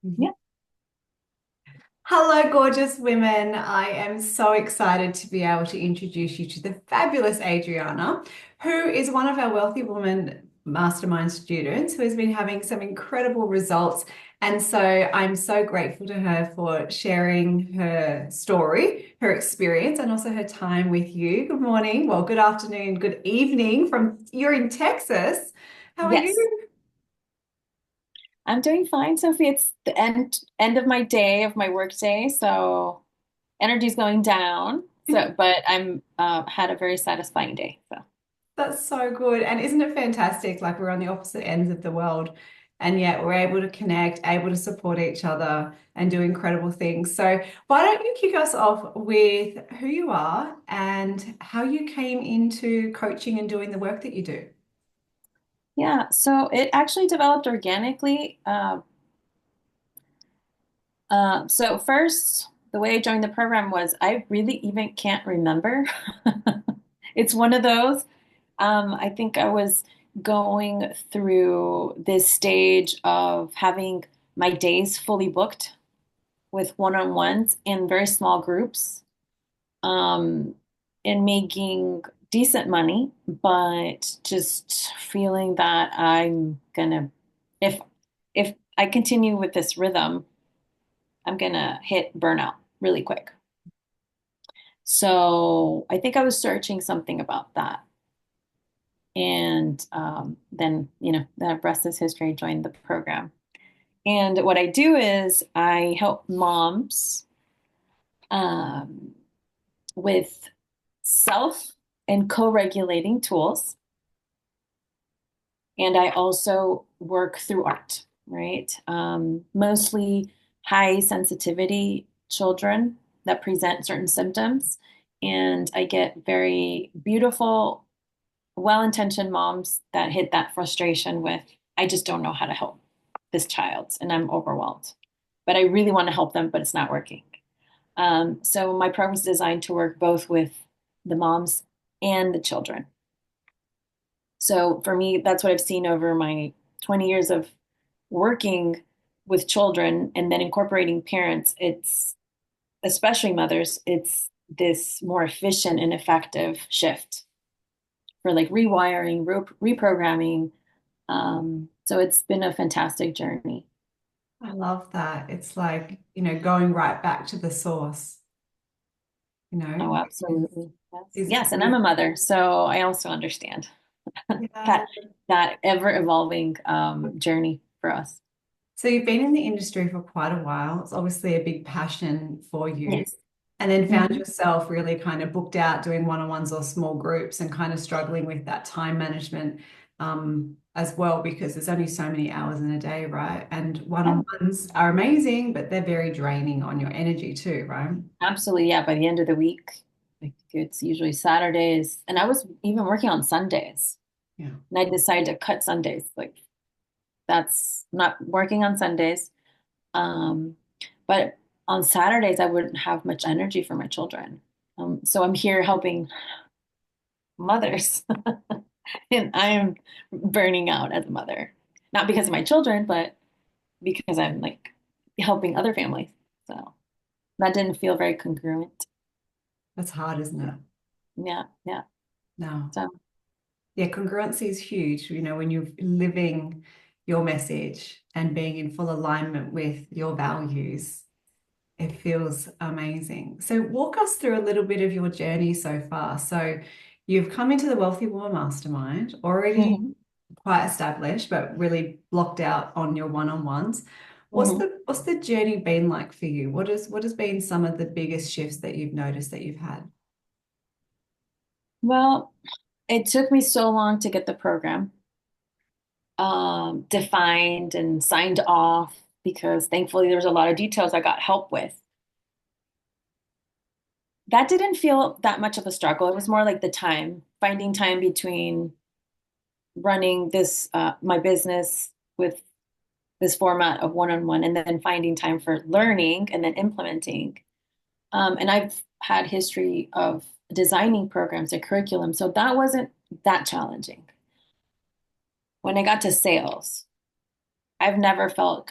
Mhm. Hello, gorgeous women. I am so excited to be able to introduce you to the fabulous Adriana, who is one of our Wealthy Woman Mastermind students who has been having some incredible results. And so I'm so grateful to her for sharing her story, her experience, and also her time with you. Good morning, well, good afternoon, good evening you're in Texas. How are Yes, you? I'm doing fine, Sophie. It's the end of my day, of my work day, so energy's going down. So, but I'm had a very satisfying day. So, That's so good. And isn't it fantastic? Like we're on the opposite ends of the world, and yet we're able to connect, able to support each other, and do incredible things. So, why don't you kick us off with who you are and how you came into coaching and doing the work that you do? yeah, so it actually developed organically. So first, the way I joined the program was I really even can't remember. It's one of those. I think I was going through this stage of having my days fully booked with one-on-ones in very small groups, um, and making decent money, but just feeling that if if I continue with this rhythm, I'm gonna hit burnout really quick. So I think I was searching something about that. And then, the rest is history. I joined the program. And what I do is I help moms um, with self and co-regulating tools. And I also work through art, right? Mostly high sensitivity children that present certain symptoms. And I get very beautiful, well-intentioned moms that hit that frustration with, I just don't know how to help this child and I'm overwhelmed. But I really want to help them, but it's not working. So my program is designed to work both with the moms and the children. So for me, that's what I've seen over my 20 years of working with children and then incorporating parents. It's especially mothers, it's this more efficient and effective shift for like rewiring, reprogramming. So it's been a fantastic journey. I love that. It's like, going right back to the source, Oh, is absolutely. Yes. is Yes, and I'm a mother, so I also understand yeah. that that ever evolving journey for us. So you've been in the industry for quite a while. It's obviously a big passion for you. Yes. And then found Hmm. yourself really kind of booked out doing one-on-ones or small groups and kind of struggling with that time management as well, because there's only so many hours in a day, right? And Yeah, one-on-ones are amazing, but they're very draining on your energy too, right? absolutely. Yeah, by the end of the week, like it's usually Saturdays, and I was even working on Sundays, Yeah. and I decided to cut Sundays. Like that's not working on Sundays. Um, but on Saturdays, I wouldn't have much energy for my children. So I'm here helping mothers, and I am burning out as a mother, not because of my children, but because I'm like helping other families. So that didn't feel very congruent. That's hard, isn't it? Yeah, yeah. No. So Yeah, congruency is huge, when you're living your message and being in full alignment with your values. It feels amazing. So, walk us through a little bit of your journey so far. So, you've come into the Wealthy Woman Mastermind, already mhm, quite established, but really blocked out on your one-on-ones. What's mhm. the journey been like for you? What has been some of the biggest shifts that you've noticed that you've had? Well, it took me so long to get the program defined and signed off because thankfully there was a lot of details I got help with. That didn't feel that much of a struggle. It was more like the time, finding time between running this my business with this format of one-on-one and then finding time for learning and then implementing. And I've had history of designing programs and curriculum, so that wasn't that challenging. When I got to sales, I've never felt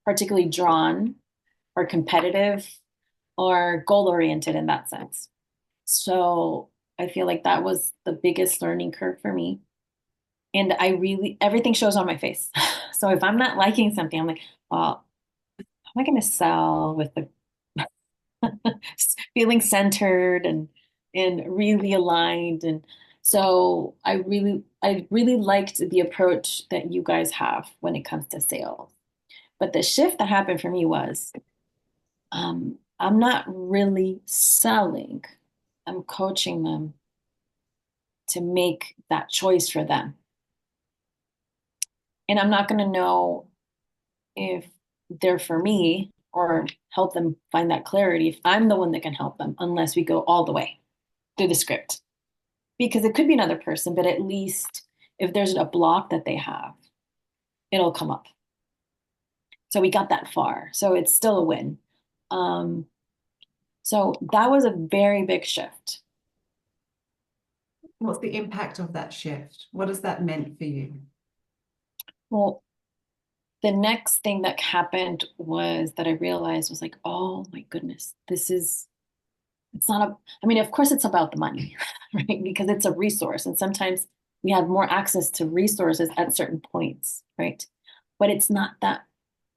particularly drawn or competitive or goal oriented in that sense. So I feel like that was the biggest learning curve for me. And I really, everything shows on my face. So if I'm not liking something, I'm like, well, how am I going to sell with the feeling centered and really aligned? And so I really liked the approach that you guys have when it comes to sales. But the shift that happened for me was I'm not really selling. I'm coaching them to make that choice for them. And I'm not going to know if they're for me or help them find that clarity if I'm the one that can help them unless we go all the way through the script. Because it could be another person, but at least if there's a block that they have, it'll come up. So we got that far. So it's still a win. Um, so that was a very big shift. What's the impact of that shift? What has that meant for you? Well, the next thing that happened was that I realized was like, oh my goodness, it's not I mean, of course it's about the money, right? Because it's a resource. And sometimes we have more access to resources at certain points, right? But it's not that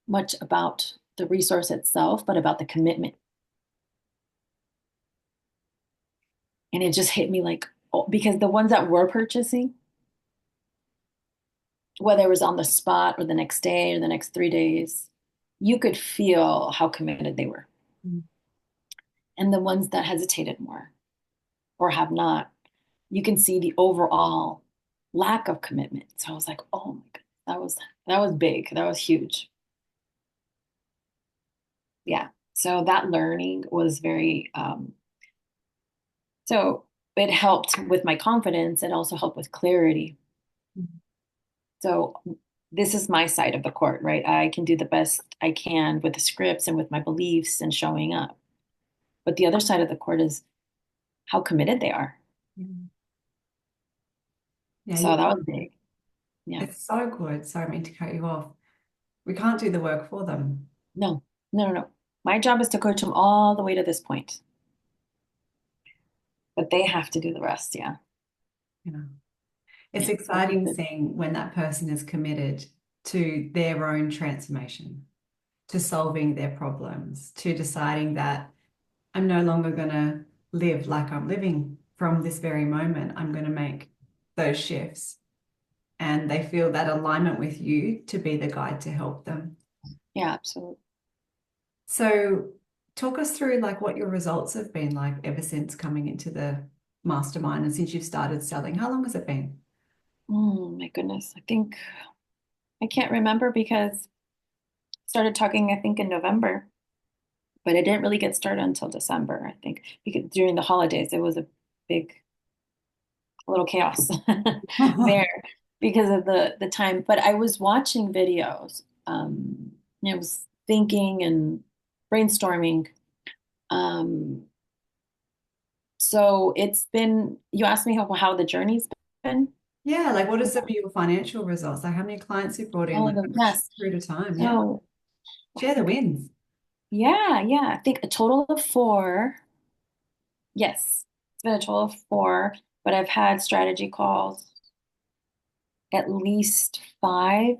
much about the resource itself, but about the commitment. And it just hit me like, oh, because the ones that were purchasing, whether it was on the spot or the next day or the next 3 days, you could feel how committed they were. Mm. And the ones that hesitated more or have not, you can see the overall lack of commitment. So I was like, oh my God, that was big. That was huge. Yeah. So that learning was very so it helped with my confidence and also helped with clarity. So this is my side of the court, right? I can do the best I can with the scripts and with my beliefs and showing up. But the other side of the court is how committed they are. Mm. Yeah, So you that got was big. Yeah. it's so good. Sorry, I mean to cut you off. We can't do the work for them. No, no, no, no. My job is to coach them all the way to this point, but they have to do the rest. Yeah. You know, it's Yeah. Which is exciting good. seeing when that person is committed to their own transformation, to solving their problems, to deciding that I'm no longer going to live like I'm living from this very moment. I'm going to make those shifts. And they feel that alignment with you to be the guide to help them. Yeah, absolutely. So, talk us through like what your results have been like ever since coming into the mastermind and since you've started selling. How long has it been? Oh my goodness. I think I can't remember because I started talking, I think, in November, but I didn't really get started until December, I think, because during the holidays, it was a big, a little chaos there because of the time. But I was watching videos. I was thinking and brainstorming. Um, so it's been, you asked me how the journey's been. Yeah, like what are some of your financial results? Like how many clients you brought in, Oh, like over a short yes. period of time? Yeah. So Share the wins. yeah, yeah. I think a total of four. Yes, it's been a total of four, but I've had strategy calls at least five,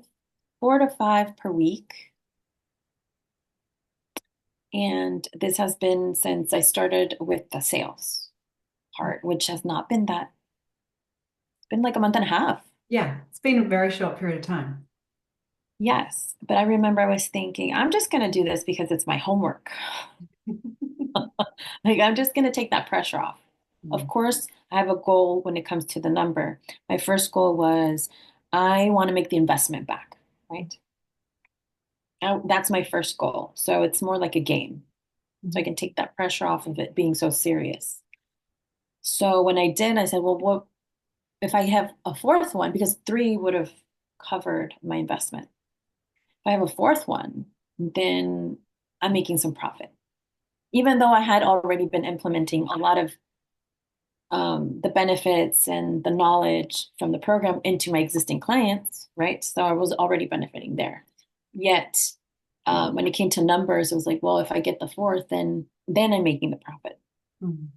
4 to 5 per week. And this has been since I started with the sales part, which has not been that, it's been like a month and a half. Yeah, it's been a very short period of time. Yes. But I remember I was thinking, I'm just going to do this because it's my homework. Like, I'm just going to take that pressure off. Of Mm. course, I have a goal when it comes to the number. My first goal was I want to make the investment back, right? That's my first goal. So it's more like a game. So I can take that pressure off of it being so serious. So when I did, I said, well, what if I have a fourth one? Because three would have covered my investment. If I have a fourth one, then I'm making some profit. Even though I had already been implementing a lot of the benefits and the knowledge from the program into my existing clients, right? So I was already benefiting there. Yet When it came to numbers, it was like, well, if I get the fourth, then I'm making the profit. Mm.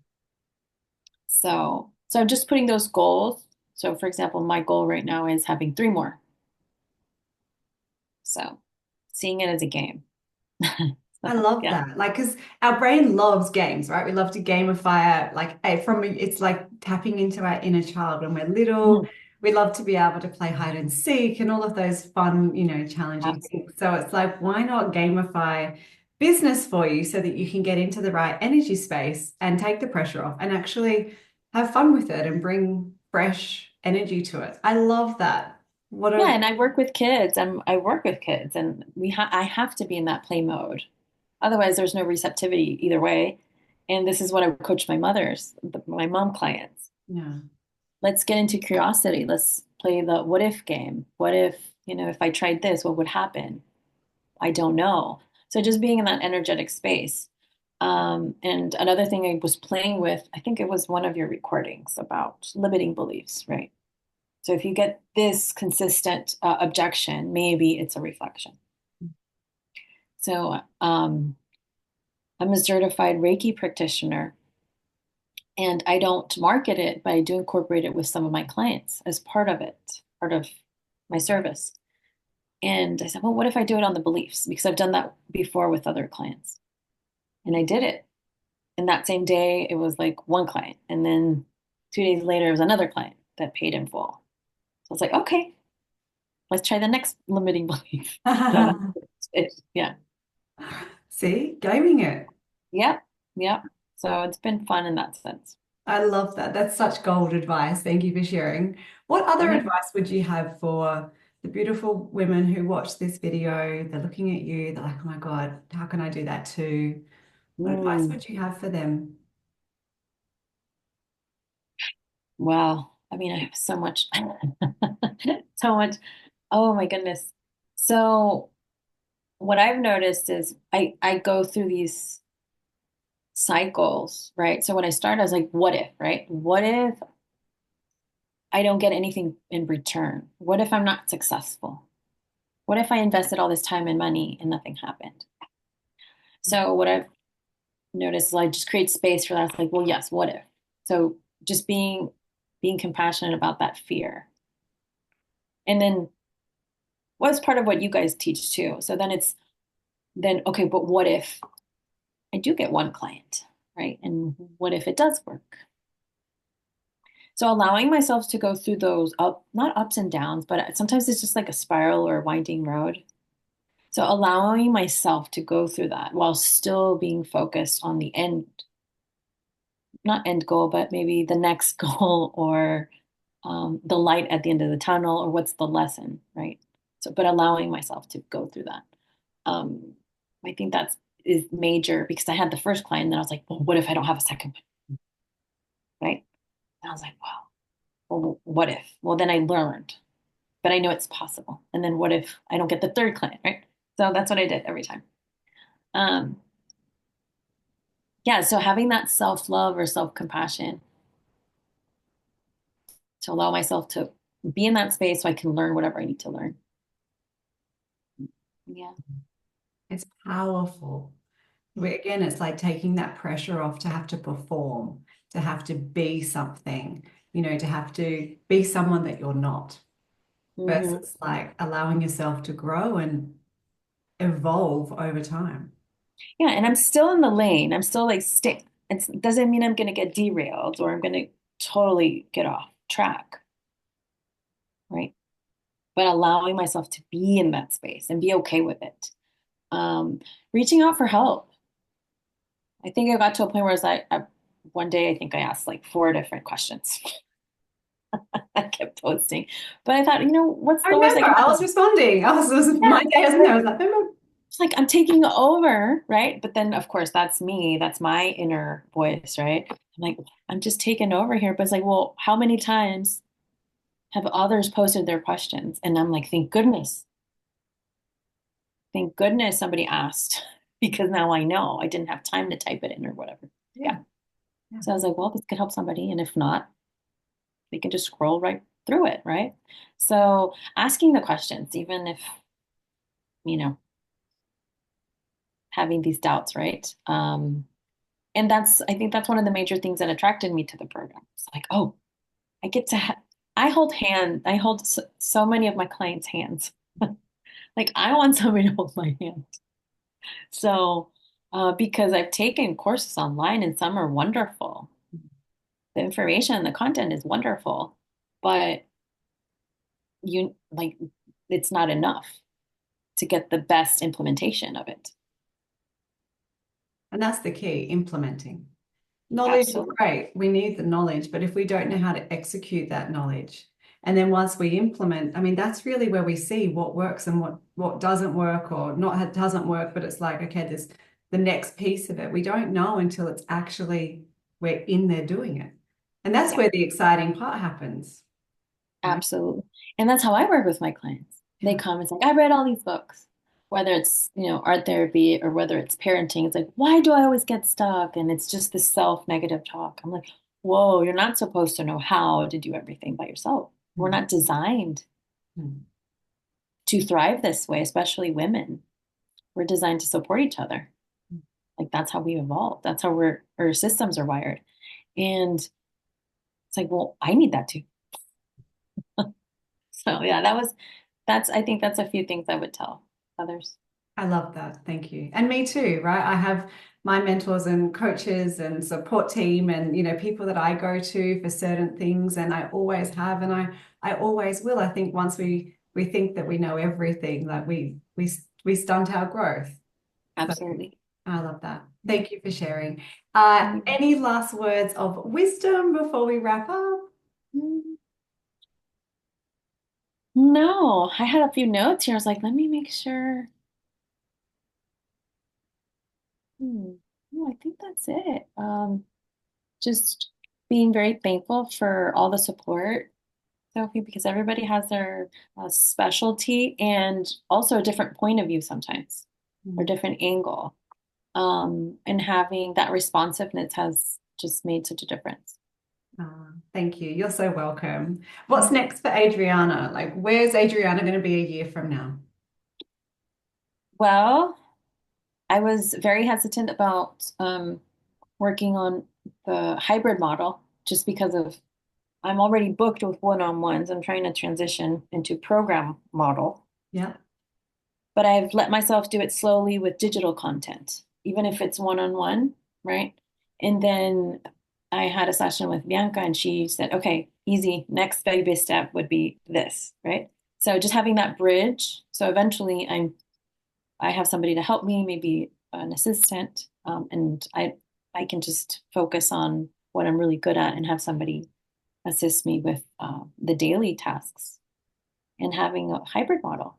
So I'm just putting those goals. So for example, my goal right now is having three more. So seeing it as a game. I So, love yeah. that. Like, because our brain loves games, right? We love to gamify it. Like, it's like tapping into our inner child when we're little. Mhm. We love to be able to play hide and seek and all of those fun, challenging things. Absolutely. So it's like, why not gamify business for you so that you can get into the right energy space and take the pressure off and actually have fun with it and bring fresh energy to it. I love that. What Yeah, a and I work with kids. I work with kids, and I have to be in that play mode. Otherwise, there's no receptivity either way. And this is what I coach my mom clients. Yeah. Let's get into curiosity. Let's play the what if game. What if, if I tried this, what would happen? I don't know. So just being in that energetic space. And another thing I was playing with, I think it was one of your recordings about limiting beliefs, right? So if you get this consistent objection, maybe it's a reflection. So I'm a certified Reiki practitioner, and I don't market it, but I do incorporate it with some of my clients as part of it, part of my service. And I said, well, what if I do it on the beliefs? Because I've done that before with other clients. And I did it. And that same day, it was like one client. And then 2 days later, it was another client that paid in full. So I was like, okay, let's try the next limiting belief. So that's it. Yeah. See, gaming it. Yep. Yep. So it's been fun in that sense. I love that. That's such gold advice. Thank you for sharing. What other Yeah. advice would you have for the beautiful women who watch this video? They're looking at you, they're like, oh my God, how can I do that too? What advice Mm, would you have for them? wow. I mean, I have so much, so much. Oh my goodness. So what I've noticed is I go through these cycles, right? So when I start, I was like, what if, right? What if I don't get anything in return? What if I'm not successful? What if I invested all this time and money and nothing happened? So what I've noticed is I just create space for that. It's like, well, yes, what if? So just being compassionate about that fear. And then what's part of what you guys teach too. So then okay, but what if I do get one client, right? And what if it does work? So allowing myself to go through those not ups and downs, but sometimes it's just like a spiral or a winding road. So allowing myself to go through that while still being focused on the end, not end goal, but maybe the next goal or the light at the end of the tunnel or what's the lesson, right? So, but allowing myself to go through that. Um, I think that's is major because I had the first client and then I was like, well, what if I don't have a second one, right? And I was like, wow, well, what if? Well, then I learned, but I know it's possible. And then what if I don't get the third client, right? So that's what I did every time. Um, yeah, so having that self-love or self-compassion to allow myself to be in that space so I can learn whatever I need to learn. Yeah. It's powerful. Again, it's like taking that pressure off to have to perform, to have to be something, to have to be someone that you're not, Hmm. versus like allowing yourself to grow and evolve over time. Yeah, and I'm still in the lane. I'm still like stick. It doesn't mean I'm going to get derailed or I'm going to totally get off track, right? But allowing myself to be in that space and be okay with it. Um, Reaching out for help. I think I got to a point where I was like, one day I think I asked like four different questions. I kept posting, but I thought, what's I the worst that remember can I was happen? responding. My Yeah, day wasn't there. I was like, "Oh, it's like I'm taking over, right? But then, of course, that's me. That's my inner voice, right? I'm like, I'm just taking over here. But it's like, well, how many times have others posted their questions? And I'm like, thank goodness somebody asked because now I know I didn't have time to type it in or whatever. yeah, Yeah. yeah, So I was like, well, this could help somebody. And if not, they can just scroll right through it, right? So asking the questions, even if, you know, having these doubts, right? And I think that's one of the major things that attracted me to the program. It's like, oh, I get to I hold so many of my clients' hands. Like I want somebody to hold my hand. So, because I've taken courses online and some are wonderful. The information, the content is wonderful, but you like it's not enough to get the best implementation of it. And that's the key, implementing. Knowledge is Absolutely. great. We need the knowledge, but if we don't know how to execute that knowledge, and then once we implement, I mean, that's really where we see what works and what doesn't work, or not doesn't work, but it's like, okay, there's the next piece of it. We don't know until it's actually we're in there doing it. And that's Yeah, where the exciting part happens, right? absolutely. And that's how I work with my clients. They Yeah. come, it's like, I read all these books, whether it's, art therapy or whether it's parenting. It's like, why do I always get stuck? And it's just this self-negative talk. I'm like, whoa, you're not supposed to know how to do everything by yourself. We're Mm, not designed mm. to thrive this way, especially women. We're designed to support each other. Like that's how we evolved. That's how our systems are wired. And it's like, well, I need that too. So yeah, I think that's a few things I would tell others. I love that. Thank you. And me too, right? I have my mentors and coaches and support team and people that I go to for certain things and I always have and I always will. I think once we think that we know everything, like we stunt our growth. So Absolutely. I love that. Thank you for sharing. Mm. Any last words of wisdom before we wrap up? No, I had a few notes here. I was like, let me make sure. Hmm. No, I think that's it. Just being very thankful for all the support, Sophie, because everybody has their specialty and also a different point of view sometimes, or Mm. different angle. And having that responsiveness has just made such a difference. Thank you. You're so welcome. What's next for Adriana? Like, where's Adriana going to be a year from now? Well, I was very hesitant about working on the hybrid model just because of I'm already booked with one-on-ones. I'm trying to transition into program model, Yeah. but I've let myself do it slowly with digital content, even if it's one-on-one, right? And then I had a session with Bianca and she said, okay, easy, next baby step would be this, right? So just having that bridge. So eventually I have somebody to help me, maybe an assistant, and I can just focus on what I'm really good at and have somebody assist me with the daily tasks and having a hybrid model.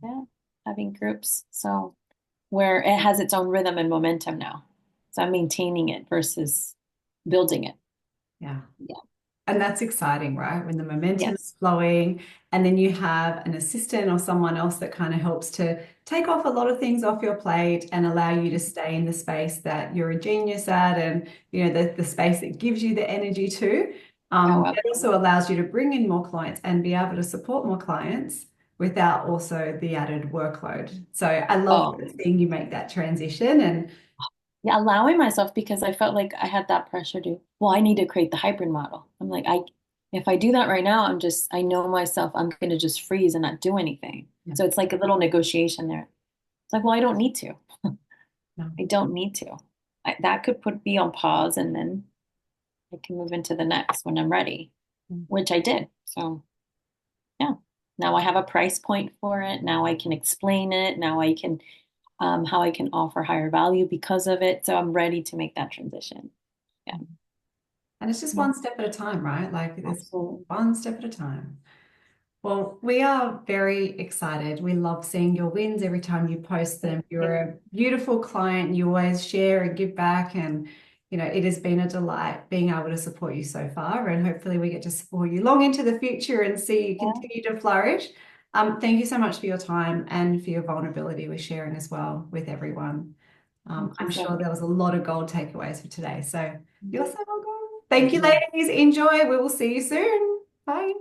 Yeah, having groups. So where it has its own rhythm and momentum now. So I'm maintaining it versus building it. Yeah. Yeah. And that's exciting, right? When the momentum is Yes. flowing, and then you have an assistant or someone else that kind of helps to take off a lot of things off your plate and allow you to stay in the space that you're a genius at, and the space that gives you the energy to. Oh, It also absolutely. allows you to bring in more clients and be able to support more clients without also the added workload. So I love Oh, seeing you make that transition. And yeah, allowing myself because I felt like I had that pressure to, well, I need to create the hybrid model. I'm like, if I do that right now, I know myself, I'm going to just freeze and not do anything. yeah, So it's like a little negotiation there. It's like, well, I don't need to. no. I don't need to. That could be on pause and then I can move into the next when I'm ready, which I did. So yeah, now I have a price point for it. Now I can explain it. Now I can, how I can offer higher value because of it. So I'm ready to make that transition. Yeah. And it's just Yeah, one step at a time, right? Like it's absolutely. one step at a time. Well, we are very excited. We love seeing your wins every time you post Thank them. You're you. a beautiful client. You always share and give back. And, it has been a delight being able to support you so far. And hopefully we get to support you long into the future and see you Yeah. continue to flourish. Thank you so much for your time and for your vulnerability with sharing as well with everyone. Thank you I'm so sure much. there was a lot of gold takeaways for today. So you're so welcome. Thank you, Yeah. ladies. Enjoy. We will see you soon. Bye.